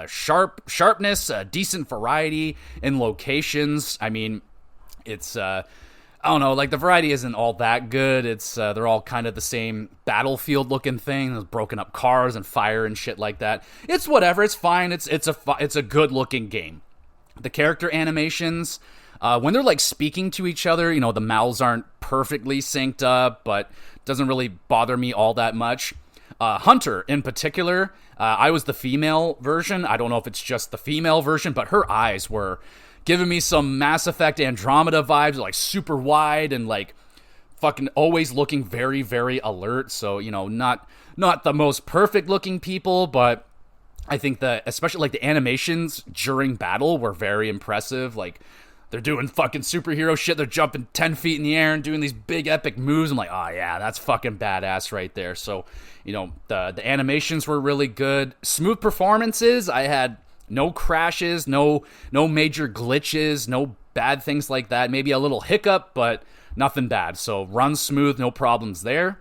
sharpness, decent variety in locations. I mean, it's I don't know, like the variety isn't all that good. It's they're all kind of the same battlefield looking thing. There's broken up cars and fire and shit like that. It's whatever. It's fine. It's a good looking game. The character animations, when they're like speaking to each other, you know, the mouths aren't perfectly synced up, but doesn't really bother me all that much. Hunter in particular, I was the female version. I don't know if it's just the female version, but her eyes were giving me some Mass Effect Andromeda vibes, like super wide and like fucking always looking very, very alert. So, you know, not the most perfect looking people, but I think that especially like the animations during battle were very impressive. Like, they're doing fucking superhero shit. They're jumping 10 feet in the air and doing these big epic moves. I'm like, oh yeah, that's fucking badass right there. So, you know, the animations were really good. Smooth performances. I had no crashes, no major glitches, no bad things like that. Maybe a little hiccup, but nothing bad. So runs smooth, no problems there.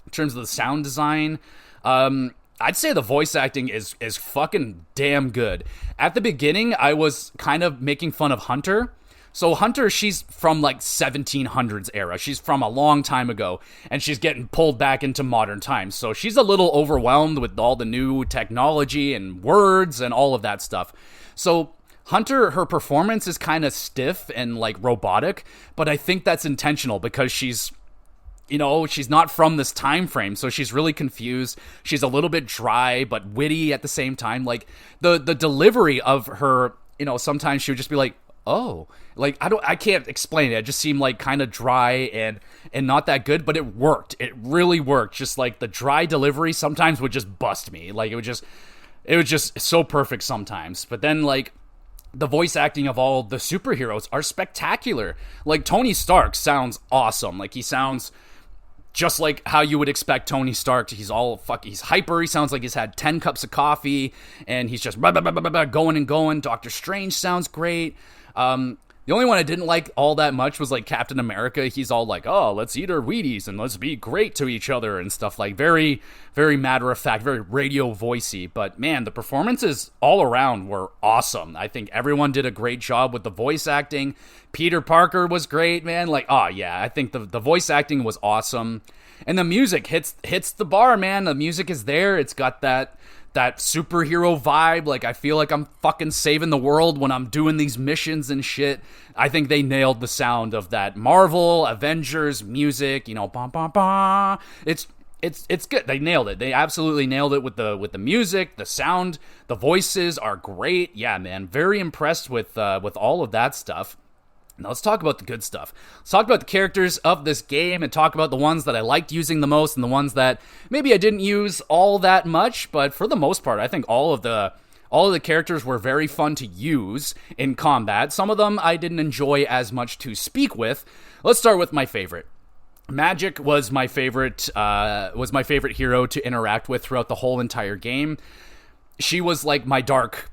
In terms of the sound design, I'd say the voice acting is fucking damn good. At the beginning, I was kind of making fun of Hunter. So Hunter, she's from like 1700s era. She's from a long time ago, and she's getting pulled back into modern times. So she's a little overwhelmed with all the new technology and words and all of that stuff. So Hunter, her performance is kind of stiff and like robotic, but I think that's intentional because she's not from this time frame, so she's really confused. She's a little bit dry, but witty at the same time. Like, the delivery of her, you know, sometimes she would just be like, oh, like, I can't explain it. It just seemed like kind of dry and not that good, but it worked. It really worked. Just like the dry delivery sometimes would just bust me. Like, it was just so perfect sometimes. But then, like, the voice acting of all the superheroes are spectacular. Like, Tony Stark sounds awesome. Like, he sounds just like how you would expect Tony Stark. He's hyper. He sounds like he's had 10 cups of coffee, and he's just going and going. Doctor Strange sounds great. The only one I didn't like all that much was like Captain America. He's all like, oh, let's eat our Wheaties and let's be great to each other and stuff, like very, very matter of fact, very radio voicey. But man, the performances all around were awesome. I think everyone did a great job with the voice acting. Peter Parker was great, man. Like, oh yeah, I think the voice acting was awesome. And the music hits the bar, man. The music is there. It's got that superhero vibe. Like, I feel like I'm fucking saving the world when I'm doing these missions and shit. I think they nailed the sound of that Marvel Avengers music, you know, bum bum bum. It's good. They nailed it. They absolutely nailed it with the music, the sound, the voices are great. Yeah, man, very impressed with all of that stuff. Now let's talk about the good stuff. Let's talk about the characters of this game and talk about the ones that I liked using the most and the ones that maybe I didn't use all that much, but for the most part, I think all of the characters were very fun to use in combat. Some of them I didn't enjoy as much to speak with. Let's start with my favorite. Magic was my favorite hero to interact with throughout the whole entire game. She was like my dark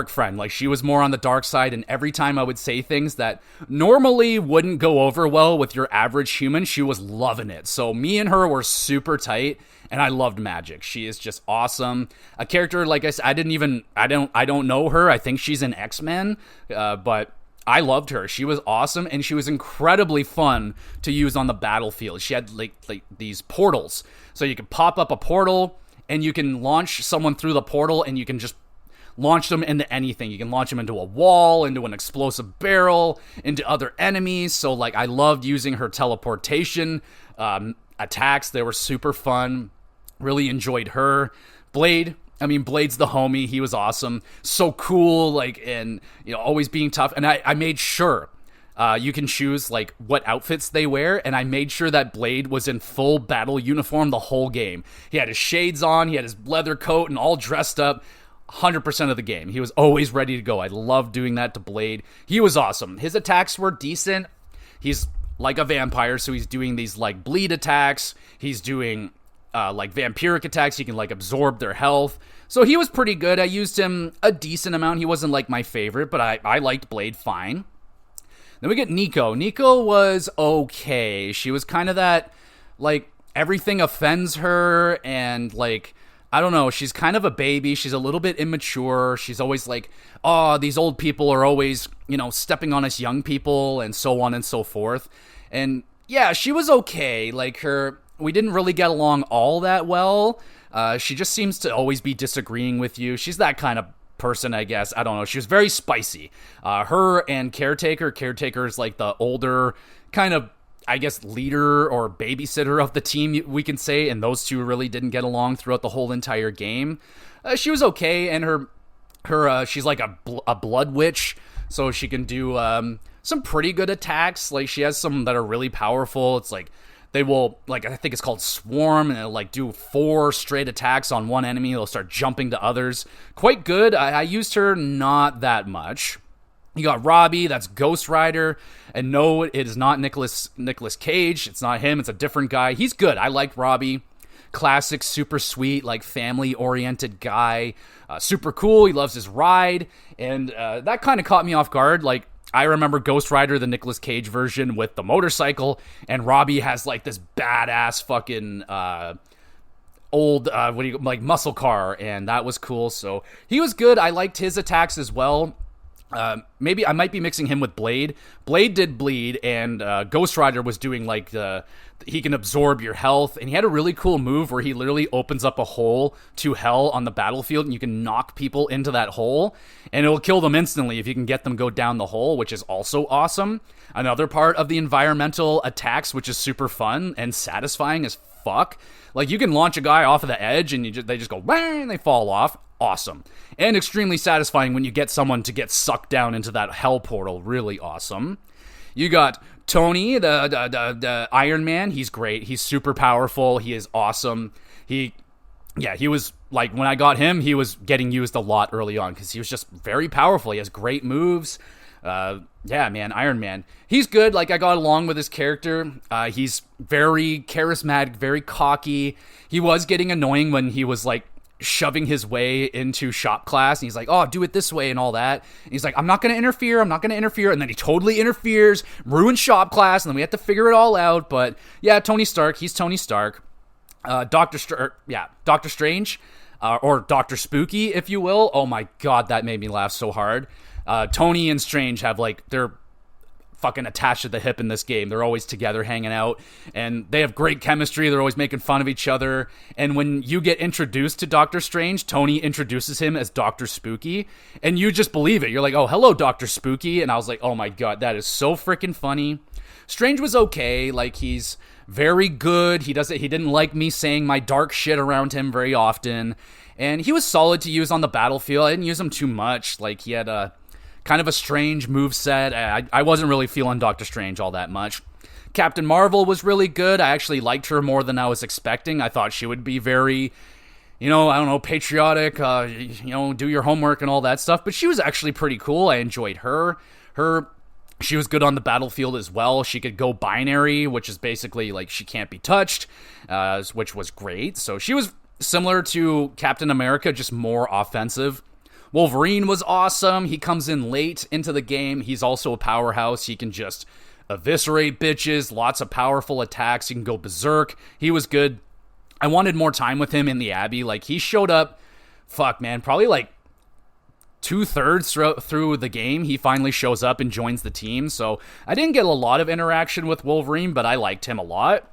friend. Like, she was more on the dark side, and every time I would say things that normally wouldn't go over well with your average human, she was loving it. So me and her were super tight, and I loved Magic. She is just awesome. A character, like I said, I don't know her. I think she's an X-Men, but I loved her. She was awesome, and she was incredibly fun to use on the battlefield. She had like these portals, so you could pop up a portal, and you can launch someone through the portal, and you can just launch them into anything. You can launch them into a wall, into an explosive barrel, into other enemies. So, like, I loved using her teleportation attacks. They were super fun. Really enjoyed her. Blade's the homie. He was awesome. So cool, like, and, you know, always being tough. And I made sure you can choose, like, what outfits they wear, and I made sure that Blade was in full battle uniform the whole game. He had his shades on, he had his leather coat, and all dressed up. 100% of the game. He was always ready to go. I loved doing that to Blade. He was awesome. His attacks were decent. He's like a vampire, so he's doing these, like, bleed attacks. He's doing, like, vampiric attacks. He can, like, absorb their health. So he was pretty good. I used him a decent amount. He wasn't, like, my favorite, but I liked Blade fine. Then we get Nico. Nico was okay. She was kind of that, like, everything offends her, and, like, I don't know, she's kind of a baby. She's a little bit immature. She's always like, oh, these old people are always, you know, stepping on us young people, and so on and so forth. And yeah, she was okay. Like, we didn't really get along all that well. She just seems to always be disagreeing with you. She's that kind of person, I guess. I don't know. She was very spicy. Her and Caretaker is like the older kind of, I guess, leader or babysitter of the team, we can say, and those two really didn't get along throughout the whole entire game. She was okay, and her she's like a blood witch, so she can do some pretty good attacks. Like, she has some that are really powerful. It's like they will, like, I think it's called Swarm, and it'll, like, do 4 straight attacks on one enemy. They'll start jumping to others. Quite good. I used her not that much. You got Robbie, that's Ghost Rider, and no, it is not Nicolas Cage. It's not him, it's a different guy. He's good. I like Robbie. Classic, super sweet, like, family-oriented guy. Super cool. He loves his ride, and that kind of caught me off guard. Like, I remember Ghost Rider, the Nicolas Cage version, with the motorcycle, and Robbie has, like, this badass fucking old muscle car, and that was cool. So he was good. I liked his attacks as well. Maybe I might be mixing him with Blade. Blade did bleed, and Ghost Rider was doing, like, he can absorb your health, and he had a really cool move where he literally opens up a hole to hell on the battlefield, and you can knock people into that hole, and it'll kill them instantly if you can get them go down the hole, which is also awesome. Another part of the environmental attacks, which is super fun and satisfying as fuck. Like, you can launch a guy off of the edge, and they just go bang, and they fall off. Awesome. And extremely satisfying when you get someone to get sucked down into that hell portal. Really awesome. You got Tony, the Iron Man. He's great. He's super powerful. He is awesome. He was, like, when I got him, he was getting used a lot early on because he was just very powerful. He has great moves. Yeah, man, Iron Man. He's good. Like, I got along with his character. He's very charismatic, very cocky. He was getting annoying when he was, like, shoving his way into shop class, and he's like, oh, do it this way and all that, and he's like, I'm not going to interfere, and then he totally interferes, ruins shop class, and then we have to figure it all out. But yeah, Tony Stark, he's Tony Stark. Doctor Strange, or Dr. Spooky, if you will. Oh my god, that made me laugh so hard. Tony and Strange have, like, they're fucking attached at the hip in this game. They're always together hanging out, and they have great chemistry. They're always making fun of each other. And when you get introduced to Doctor Strange, Tony introduces him as Dr. Spooky, and you just believe it. You're like, oh, hello, Dr. Spooky. And I was like, oh my god, that is so freaking funny. Strange was okay. Like, he's very good. He didn't like me saying my dark shit around him very often, and he was solid to use on the battlefield. I didn't use him too much. Like, he had a kind of a strange moveset. I wasn't really feeling Doctor Strange all that much. Captain Marvel was really good. I actually liked her more than I was expecting. I thought she would be very, I don't know, patriotic, do your homework and all that stuff. But she was actually pretty cool. I enjoyed her. She was good on the battlefield as well. She could go binary, which is basically like she can't be touched, which was great. So she was similar to Captain America, just more offensive. Wolverine was awesome. He comes in late into the game. He's also a powerhouse. He can just eviscerate bitches, lots of powerful attacks. He can go berserk. He was good. I wanted more time with him in the Abbey. Like, he showed up, probably like 2/3 through the game. He finally shows up and joins the team. So I didn't get a lot of interaction with Wolverine, but I liked him a lot.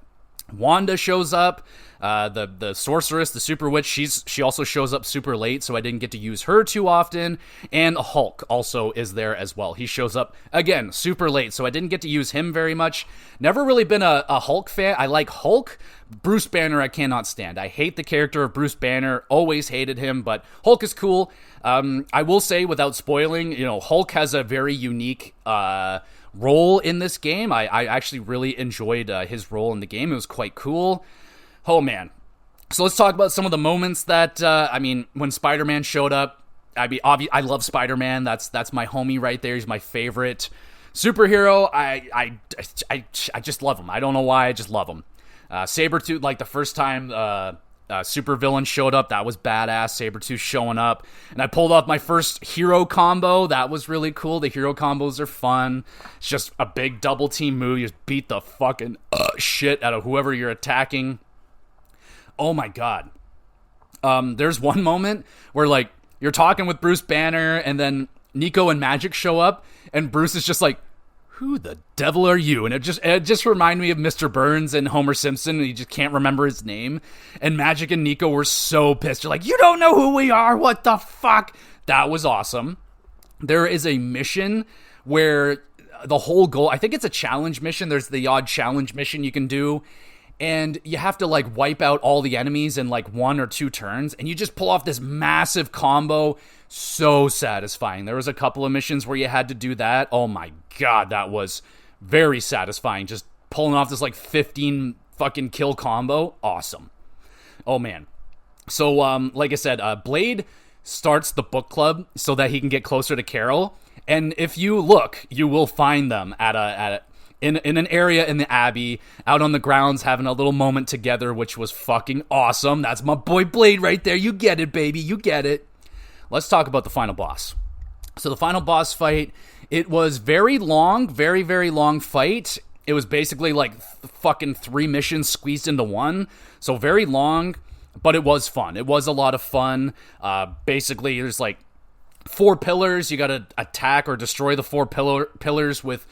Wanda shows up. The sorceress, the super witch, she also shows up super late, so I didn't get to use her too often. And Hulk also is there as well. He shows up, again, super late, so I didn't get to use him very much. Never really been a Hulk fan. I like Hulk. Bruce Banner I cannot stand. I hate the character of Bruce Banner. Always hated him, but Hulk is cool. I will say, without spoiling, Hulk has a very unique role in this game. I actually really enjoyed his role in the game. It was quite cool. Oh, man. So let's talk about some of the moments that, when Spider-Man showed up. I love Spider-Man. That's my homie right there. He's my favorite superhero. I just love him. I don't know why. I just love him. Sabretooth, like the first time supervillain showed up, that was badass. Sabretooth showing up. And I pulled off my first hero combo. That was really cool. The hero combos are fun. It's just a big double team move. You just beat the fucking shit out of whoever you're attacking. Oh my god. There's one moment where, like, you're talking with Bruce Banner, and then Nico and Magic show up, and Bruce is just like, who the devil are you? And it just reminded me of Mr. Burns and Homer Simpson, and he just can't remember his name. And Magic and Nico were so pissed. They're like, you don't know who we are? What the fuck? That was awesome. There is a mission where the whole goal, I think it's a challenge mission. There's the odd challenge mission you can do. And you have to, like, wipe out all the enemies in, like, 1 or 2 turns. And you just pull off this massive combo. So satisfying. There was a couple of missions where you had to do that. Oh, my God. That was very satisfying. Just pulling off this, like, 15 fucking kill combo. Awesome. Oh, man. So, like I said, Blade starts the book club so that he can get closer to Carol. And if you look, you will find them in an area in the Abbey, out on the grounds, having a little moment together, which was fucking awesome. That's my boy Blade right there. You get it, baby. You get it. Let's talk about the final boss. So the final boss fight, it was very long, very, very long fight. It was basically like fucking 3 missions squeezed into one. So very long, but it was fun. It was a lot of fun. Basically, there's like 4 pillars. You got to attack or destroy the 4 pillars with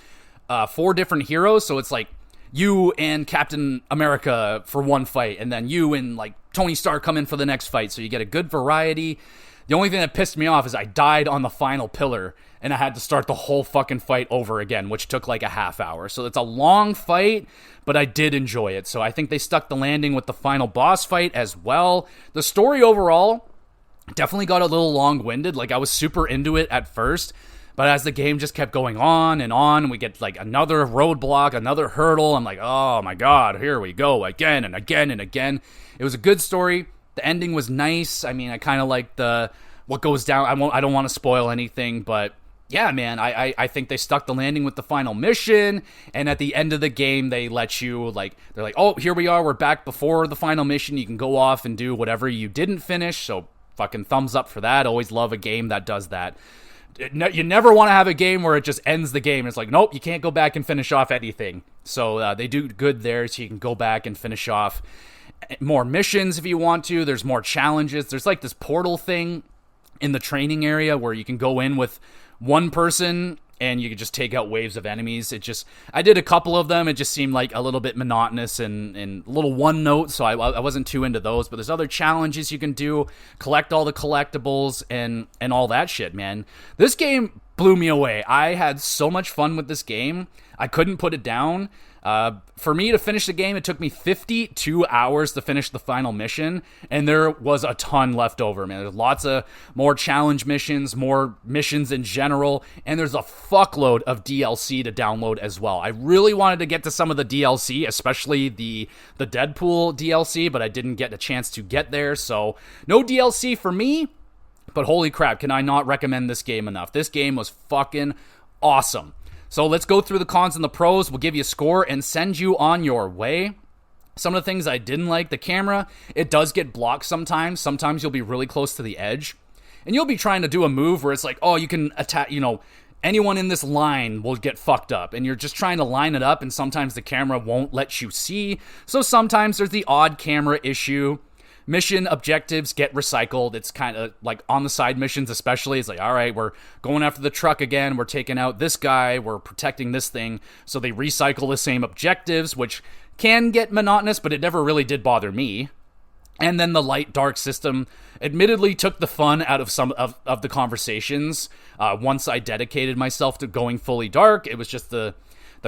4 different heroes. So it's like you and Captain America for one fight, and then you and like Tony Stark come in for the next fight. So you get a good variety. The only thing that pissed me off is I died on the final pillar, and I had to start the whole fucking fight over again, which took like a half hour. So it's a long fight, but I did enjoy it. So I think they stuck the landing with the final boss fight as well. The story overall definitely got a little long-winded. Like, I was super into it at first, but as the game just kept going on, and we get like another roadblock, another hurdle. I'm like, oh my god, here we go again and again and again. It was a good story. The ending was nice. I mean, I kind of like what goes down. I don't want to spoil anything, but yeah, man, I think they stuck the landing with the final mission. And at the end of the game, they let you, like, they're like, oh, here we are. We're back before the final mission. You can go off and do whatever you didn't finish. So fucking thumbs up for that. Always love a game that does that. You never want to have a game where it just ends the game. It's like, nope, you can't go back and finish off anything. So they do good there, so you can go back and finish off more missions if you want to. There's more challenges. There's like this portal thing in the training area where you can go in with one person and you can just take out waves of enemies. I did a couple of them. It just seemed like a little bit monotonous and a little one note, so I wasn't too into those. But there's other challenges you can do, collect all the collectibles and all that shit, man. This game blew me away. I had so much fun with this game. I couldn't put it down. For me to finish the game, it took me 52 hours to finish the final mission, and there was a ton left over, man. There's lots of more challenge missions, more missions in general, and there's a fuckload of DLC to download as well. I really wanted to get to some of the DLC, especially the Deadpool DLC, but I didn't get a chance to get there, so no DLC for me, but holy crap, can I not recommend this game enough? This game was fucking awesome. So let's go through the cons and the pros. We'll give you a score and send you on your way. Some of the things I didn't like, the camera, it does get blocked sometimes. Sometimes you'll be really close to the edge. And you'll be trying to do a move where it's like, oh, you can attack, anyone in this line will get fucked up. And you're just trying to line it up, and sometimes the camera won't let you see. So sometimes there's the odd camera issue. Mission objectives get recycled. It's kind of like on the side missions especially. It's like, all right, we're going after the truck again. We're taking out this guy. We're protecting this thing. So they recycle the same objectives, which can get monotonous, but it never really did bother me. And then the light-dark system admittedly took the fun out of some of the conversations. Once I dedicated myself to going fully dark, it was just the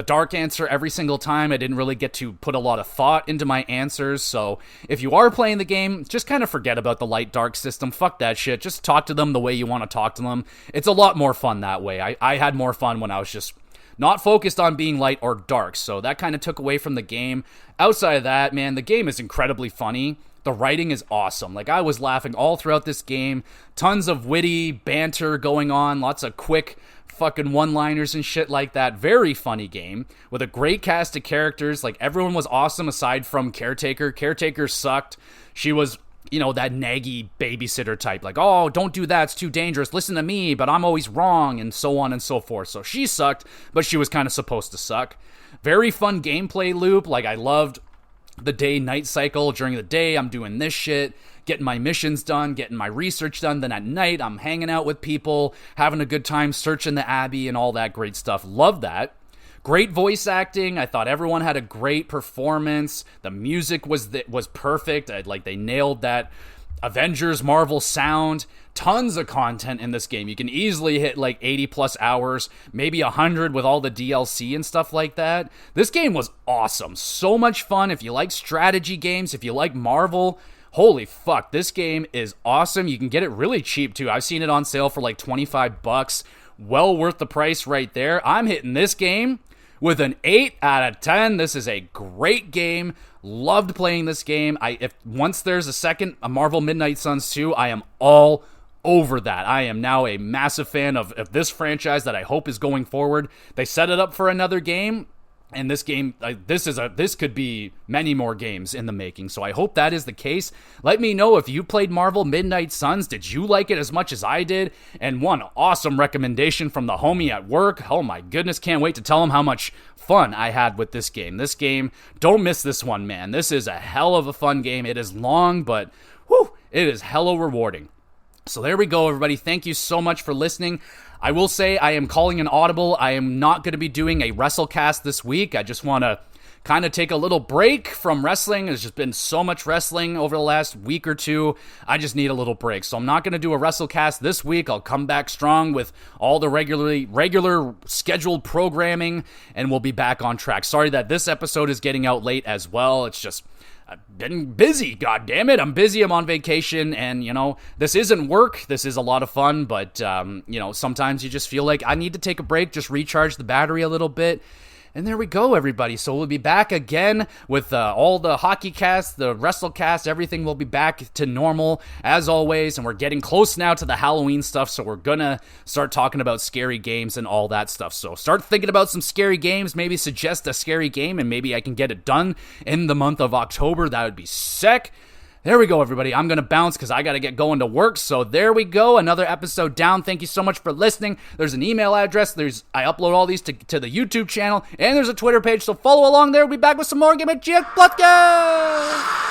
dark answer every single time. I didn't really get to put a lot of thought into my answers, so if you are playing the game, just kind of forget about the light-dark system. Fuck that shit. Just talk to them the way you want to talk to them. It's a lot more fun that way. I had more fun when I was just not focused on being light or dark, so that kind of took away from the game. Outside of that, man, the game is incredibly funny. The writing is awesome. Like, I was laughing all throughout this game. Tons of witty banter going on. Lots of quick fucking one-liners and shit like that. Very funny game with a great cast of characters. Like, everyone was awesome aside from Caretaker. Caretaker sucked. She was, that naggy babysitter type. Like, oh, don't do that. It's too dangerous. Listen to me, but I'm always wrong, and so on and so forth. So she sucked, but she was kind of supposed to suck. Very fun gameplay loop. Like, I loved the day-night cycle. During the day, I'm doing this shit, getting my missions done, getting my research done. Then at night, I'm hanging out with people, having a good time, searching the Abbey and all that great stuff. Love that. Great voice acting. I thought everyone had a great performance. The music was perfect. They nailed that Avengers Marvel sound. Tons of content in this game. You can easily hit like 80 plus hours, maybe 100 with all the DLC and stuff like that. This game was awesome. So much fun. If you like strategy games, if you like Marvel, holy fuck, this game is awesome. You can get it really cheap too. I've seen it on sale for like $25. Well worth the price right there. I'm hitting this game with an 8 out of 10. This is a great game. Loved playing this game. If once there's a Marvel Midnight Suns 2, I am all over that. I am now a massive fan of this franchise that I hope is going forward. They set it up for another game, and this game, this could be many more games in the making. So I hope that is the case. Let me know if you played Marvel Midnight Suns. Did you like it as much as I did? And one awesome recommendation from the homie at work. Oh my goodness, can't wait to tell him how much fun I had with this game. This game, don't miss this one, man. This is a hell of a fun game. It is long, but it is hella rewarding. So there we go, everybody. Thank you so much for listening. I will say I am calling an audible. I am not going to be doing a WrestleCast this week. I just want to kind of take a little break from wrestling. There's just been so much wrestling over the last week or two. I just need a little break. So I'm not going to do a WrestleCast this week. I'll come back strong with all the regular scheduled programming, and we'll be back on track. Sorry that this episode is getting out late as well. It's just I've been busy, god damn it. I'm busy, I'm on vacation, and, this isn't work. This is a lot of fun, but, sometimes you just feel like I need to take a break, just recharge the battery a little bit. And there we go, everybody. So we'll be back again with all the hockey cast, the WrestleCast, everything will be back to normal as always. And we're getting close now to the Halloween stuff, so we're gonna start talking about scary games and all that stuff. So start thinking about some scary games, maybe suggest a scary game, and maybe I can get it done in the month of October. That would be sick. There we go, everybody. I'm going to bounce because I got to get going to work. So there we go. Another episode down. Thank you so much for listening. There's an email address. I upload all these to the YouTube channel. And there's a Twitter page. So follow along there. We'll be back with some more Game of GX. Let's go!